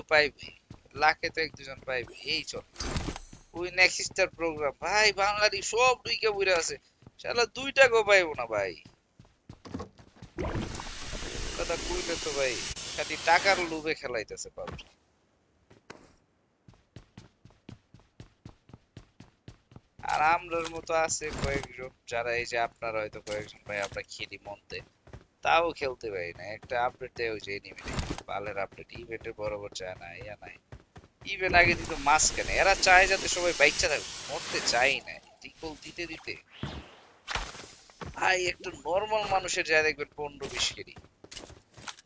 তো পাইবে, লাখে তো এক দুজন পাইবে, এই চল। ওই নেক্সটার প্রোগ্রাম ভাই বাঙালি সব দুইকে বুইরা আছে, শালা 2 টাকাও পাইবো না ভাই। কথা কইলে তো ভাই খালি টাকার লোভে খেলাইতেছে পাবজি। আর আমরার মতো আছে কয়েকজন যারা এই যে আপনারা হয়তো কয়েকজন ভাই আমরা খেলি মনতে, তাও খেলতে পারি না। একটা আপডেট দেয় ওই যে এনিমি পালের আপডেট, ইভেন্টের বরাবর যায় না, ইয়া নাই। ইভেন্ট আগে দিত মাঝখানে, এরা চায় যাতে সবাই বাইকটা থাকুক, মরতে চাই না। রিকল দিতে দিতে ভাই একটা নর্মাল মানুষের যায় দেখবেন 15-20 কেডি,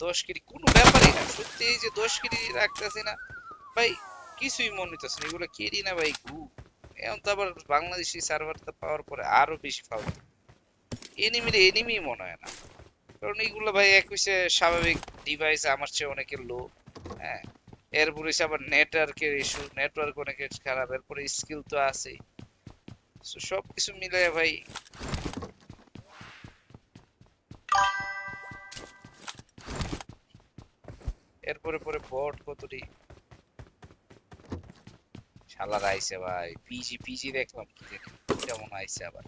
10 কেডি কোনো ব্যাপারই না। সত্যি এই যে 10 কেডি রাখতেছি না ভাই, কিছুই মনে হইতেছে না, এগুলো কেডি না ভাই, গু। এখন তো আবার বাংলাদেশি সার্ভারটা পাওয়ার পরে আরো বেশি ফালতু এনিমির এনিমি মনে হয় না। কারণ এইগুলো ভাই এক হইছে স্বাভাবিক ডিভাইস আমার চেয়ে অনেকের লো, হ্যাঁ, এরপর হইছে আবার নেটওয়ার্কের ইস্যু, নেটওয়ার্ক অনেকের খারাপ, এরপরে স্কিল তো আছেই। So, সবকিছু মিলে ভাই এরপরে পরে বট কতটি শালার আইছে ভাই। পিজি পিজি দেখলাম কি জানি কেমন আইছে আবার।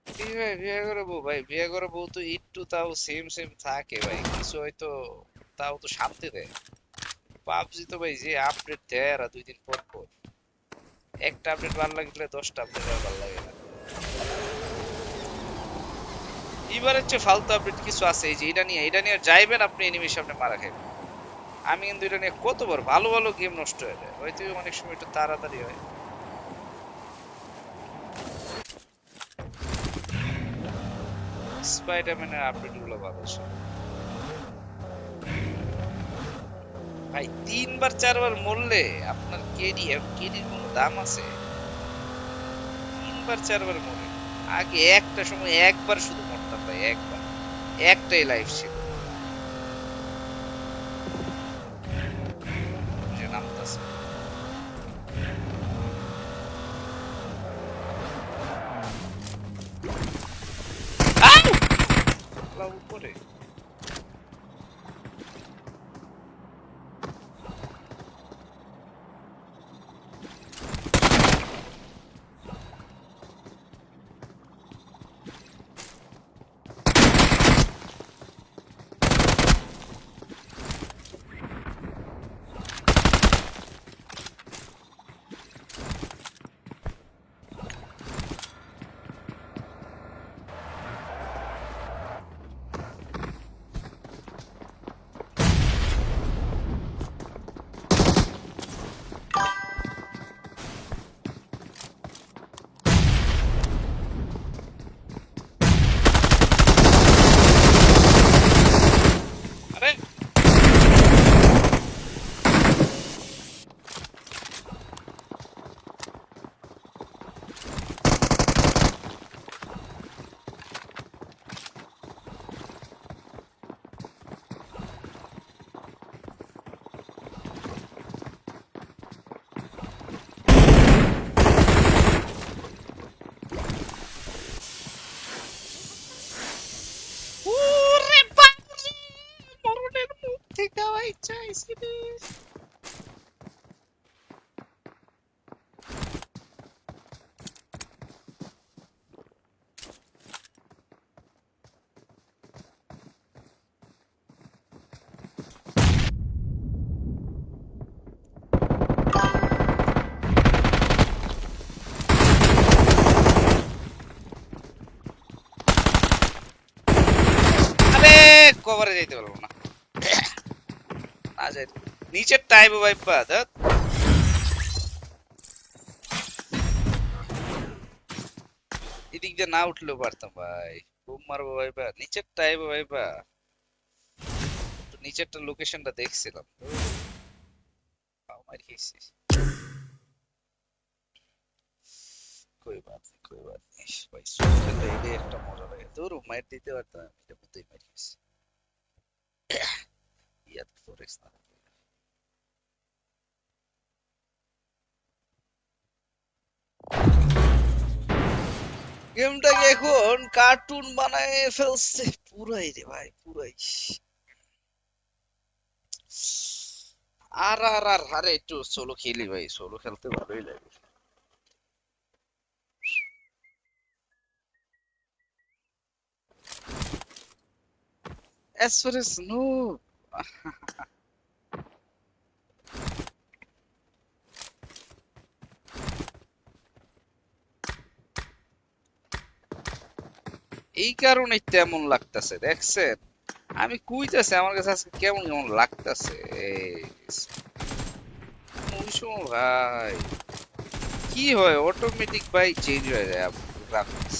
কি ভাই বিয়ে করে বউ, ভাই বিয়ে করে বউ তো একটু তাও সেম সেম থাকে ভাই, কিছু হয়তো তাও তো শান্তি দেয়। পাবজি তো ভাই যে আপডেট দেয় এরা 2 দিন পর পর, একটা আপডেট ভালো লাগলে 10টা আপডেট আর ভালো লাগে না। এবারের চেয়ে ফালতু আপডেট কিছু আছে, এই যে এটা নিয়ে যাইবেন আপনি এনিমির সামনে মারা খাইবেন। আমি কিন্তু এটা নিয়ে কতবার ভালো ভালো গেম নষ্ট হয়ে যায়, হয়তো অনেক সময় একটু তাড়াতাড়ি হয়। স্পাইডারম্যানের আপডেট গুলো ভালো ছিল ভাই। 3 বার 4 বার মরলে আপনার কেডি, কেডির কোনো দাম আছে? 3 বার 4 বার মরে, আগে একটা সময় একবার শুধু মরতাম ভাই, একবার, একটাই লাইফ ছিল, যে নামতাছে। আউ! আল্লাহ উপরে। আরে ওরে বাপরে, মরণের মুখ থেকে আওয়াজ চাইছি রে। আরে কভারে যাইতে পারবো না, না যাই, নিচের টাইম ভাইপা দেখ। এদিক দিয়ে না উঠলেও পারতাম ভাই, বুম মারবো ভাইপা, নিচের টাইম ভাইপা, তো নিচেরটা লোকেশনটা দেখছিলাম। মার খেয়েছি, कोई बात नहीं कोई बात नहीं भाई, सुन খেলতে এলে একটা মজা লাগে, তোর মাইর দিতে পারতাম আমি, এটা মধ্যেই মার খেয়েছি। ইয়াদ ফোরেক্স না, গেমটাকে এখন কার্টুন বানায় ফেলছে পুরাই রে ভাই, পুরাই। আর আরে একটু সোলো খেলি ভাই, সোলো খেলতে ভালোই লাগে। As far as no, এই কারণে তেমন লাগতেছে দেখছেন। আমি কইতাছি আমার কাছে আজকে কেমন কেমন লাগতেছে। ওই সময় ভাই কি হয় অটোমেটিক ভাই চেঞ্জ হয়ে যায় গ্রাফিক্স।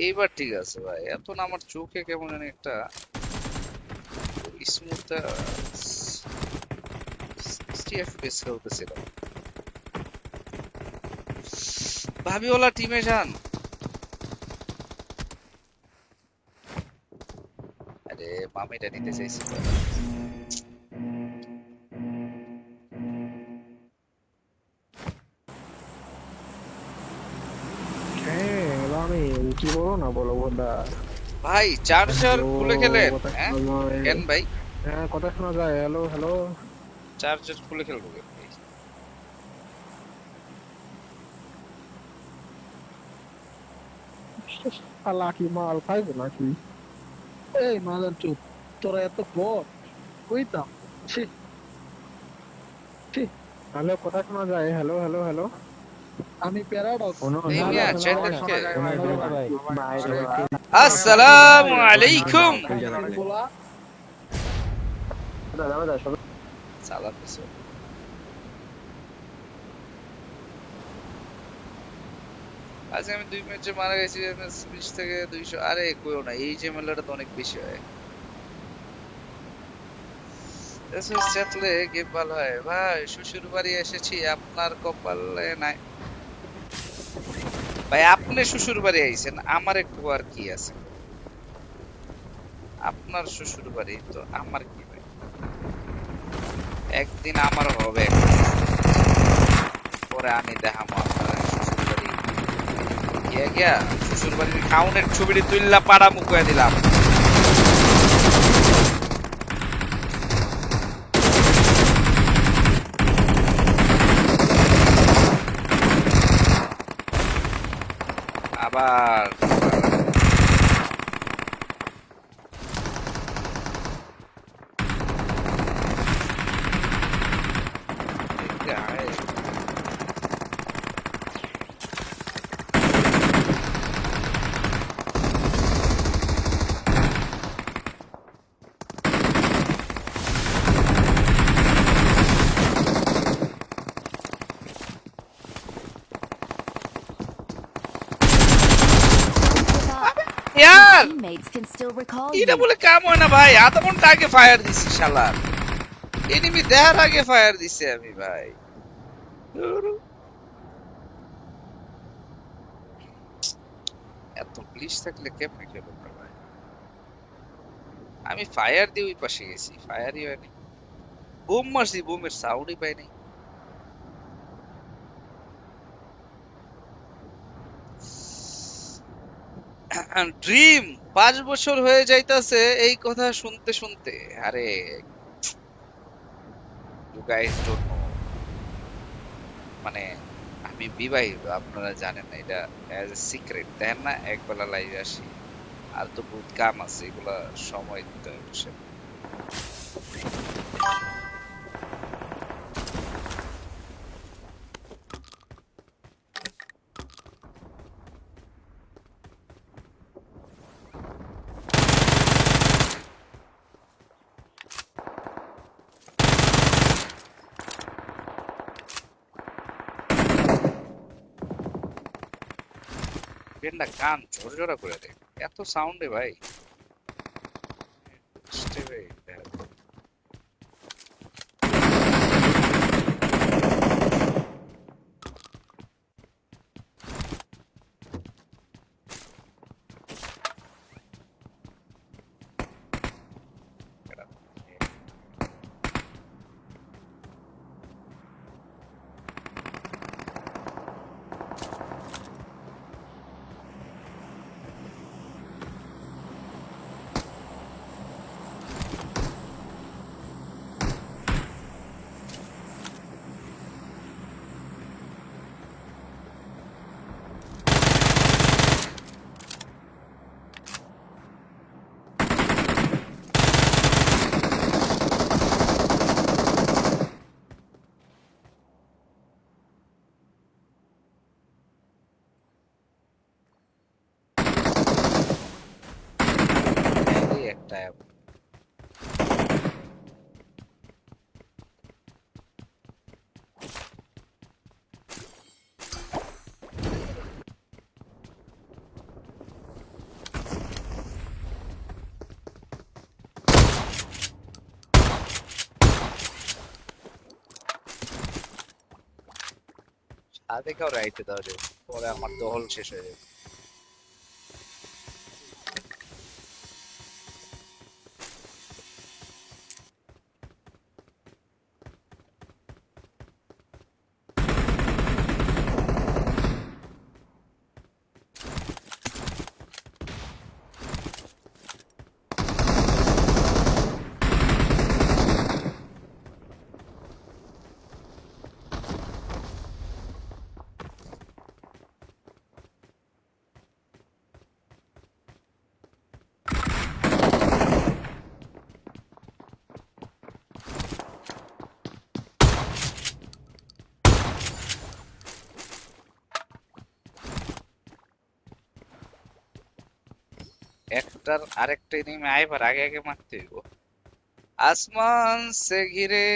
এইবার ঠিক আছে ভাই, এখন আমার চোখে কেমন জানি একটা স্মুথ 60 FPS খেলতেছিল। ভাবিওলা টিমে যান। আরে মামিটা নিতে চাইছিল। হ্যাঁ, আমি কি বলো না বলো বন্ধা। ভাই চার্জার হ্যালো, খুলে খেলেন? কথা হ্যাঁ শোনা যায়? কেন ভাই? হ্যাঁ, কথা শোনা যায়। Hello hello. চার্জার খুলে খেলবো কেন ভাই? শালা কি মাল খাইবো নাকি? এই মাদার চুপ, তোরা এত বট কইতাম। ছি ছি। হ্যালো, কথা শোনা যায়? Hello hello hello. আমি প্যারাডক্স। কোনো এই হ্যালো মিয়া হ্যালো, চ্যাটেন শোনা কে? যায় কোনো ভাই, এড্রেস সবাই ভাই সবাই সবাইকে আসসালামু আলাইকুম। বলা। সালাম দিছো। আজকে আমি 2 ম্যাচে মারা গেছি 20 থেকে 200। আরে কইও না, এই ঝামেলাটা তো অনেক বেশি হয়। এসএস চাটলে গেম ভালো হয় ভাই। শ্বশুর বাড়ি এসেছি, আপনার কপালে নাই। ভাই আপনি শ্বশুর বাড়ি আইছেন, আমার একটু আর কি আছে? আপনার শ্বশুর বাড়ি তো আমার কি ভাই? একদিন আমার হবে, পরে আমি দেখাবো আপনার শ্বশুর বাড়ি। গিয়া গিয়া শ্বশুর বাড়ির খাউনের ছবিটি তুললা পাড়া মুকুয়া দিলাম। আবার দেখতে হয়। Your year teammates can still recall এটা you. বলে কাম হয় না ভাই, আধা ঘন্টা আগে ফায়ার দিছি শালার। এনিমি দেখার আগে ফায়ার দিছে আমি ভাই। ধুরু, এত গ্লিচ থাকলে কেমনে খেলবো না ভাই? আমি ফায়ার দিয়ে ওই পাশে গেছি, ফায়ারই হয়নি। বোম মারছি, বোমের সাউন্ডই পাই নাই। ড্রিম 5 বছর হয়ে যাইতাছে এই কথা শুনতে শুনতে। আরে ইউ গাইস ডোন্ট নো, মানে আমি বিবাহিত, আপনারা জানেন না এটা। অ্যাজ এ সিক্রেট দেখেন না, একবেলা লাইভে আসি, আর তো বহুত কাম আছে, এগুলা সময় দিতে হয় বসে। পেনটা কান ঝরঝরা করে দেয়, এত সাউন্ডে ভাই। স্টেবে হাতে কাউ রাইতে দাও রে, পরে আমার দহল শেষ হয়ে যাবে। একটার আরেকটা এনিমি আইবার আগে আগে মারতে হইব। আসমান সে ঘিরে।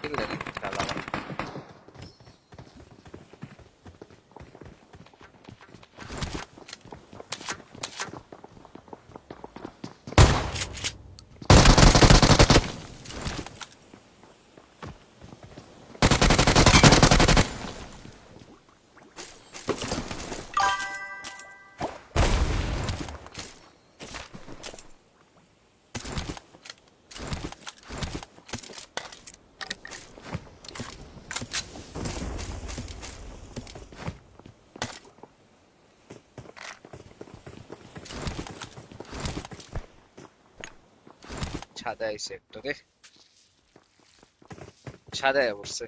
কিল্লারি খেলা। ছাদে আইছে একটা রে, ছাদে আয়া পড়ছে।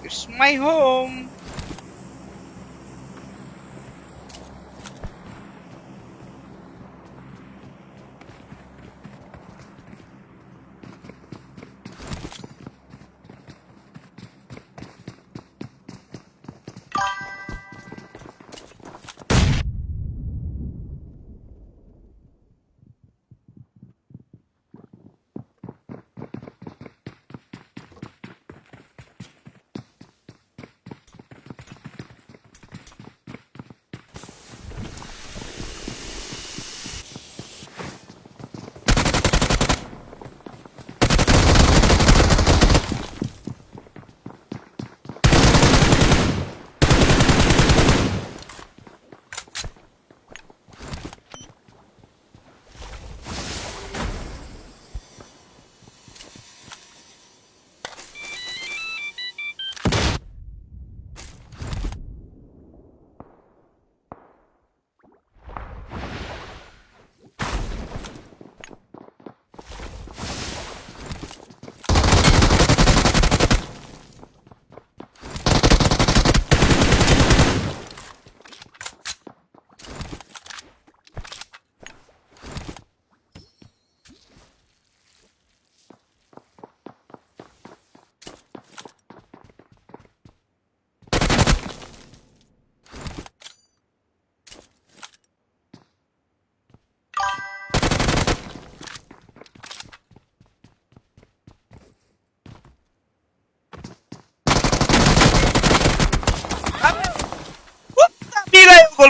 It's my home.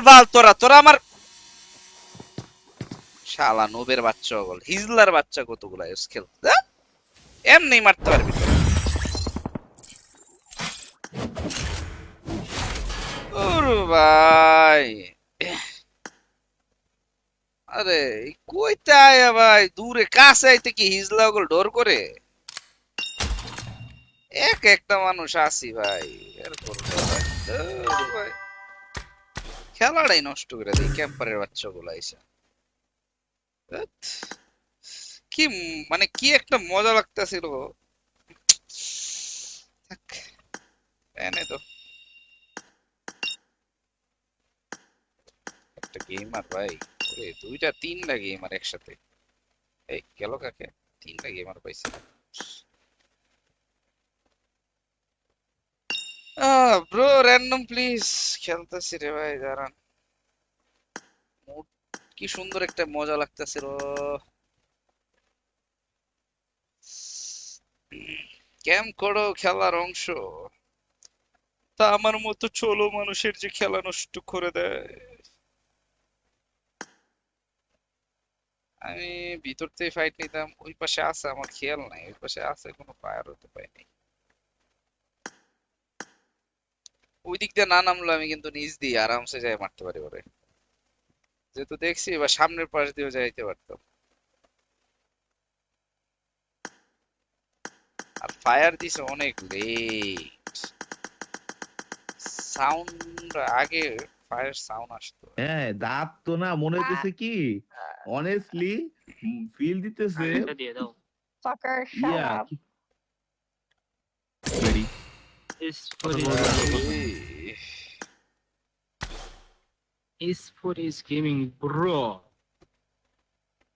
বাল তোরা তোরা আমার শালা নোবের বাচ্চা বল হিজলার বাচ্চা কতগুলা ইউজ খেলতে এমনি মারতে পারবি তোরা ওরে ভাই আরে কইতে আয়া ভাই দূরে কাছে আইতে কি হিজলা ওগুলো ডর করে এক একটা মানুষ আসি ভাই এর করবো ভাই ধুর ভাই খেলাটাই নষ্ট করে দিই ক্যাম্পারের বাচ্চাগুলো এসে ধ্যাৎ। কি মানে কি একটা মজা লাগতেছিল থাক, এনে তো একটা গেমার ভাই ওরে দুইটা তিনটা গেমার একসাথে এই গেল কাকে তিনটা গেমার পাইছে ব্রো র্যান্ডম প্লিজ খেলতেছি রে ভাই দাঁড়ান মুড কি সুন্দর একটা মজা লাগতেছিল ক্যাম্প করো খেলার অংশ তা আমার মতো চলো মানুষের যে খেলা নষ্ট করে দেয় আমি ভিতর থেকে ফাইট নিতাম ওই পাশে আছে আমার খেয়াল নাই ওই পাশে আছে কোনো ফায়ার হতে পাইনি ওই দিক দিয়ে না নামলো আমি কিন্তু নিচ দিয়ে আরামসে যাই মারতে পারি ওরে যেহেতু দেখছি এবার সামনের পাশ দিয়েও যাইতে পারতাম আর ফায়ার দিছে অনেক লেট সাউন্ড আগে ফায়ার সাউন্ড আসতো হ্যাঁ দাঁত তো না মনে হইতেছে কি অনেস্টলি ফিল দিতেছে এটা দিয়ে দাও Fucker, shut yeah up. Ready is for কথা his বলার আগে gaming কথা। is for his gaming bro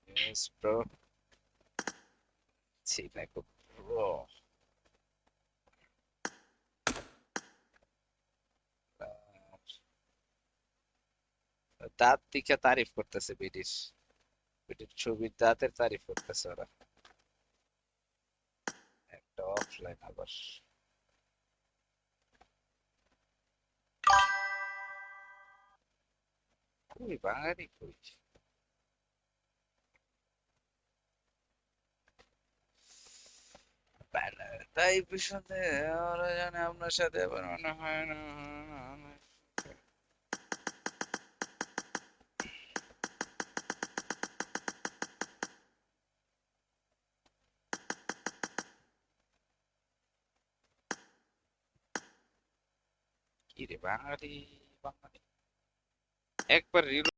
Yes, bro. Chinego, bro. দাঁত দিকে তারিফ করতেছে ব্রিটিশ ব্রিটিশ ছবির দাঁতের তারিফ করতেছে ওরা একটা অফলাইন আবার কই বাঙালি কই তাই পিছনে ওরা জানে আপনার সাথে আবার মনে হয় না কি রে বাঙালি বাঙালি একবার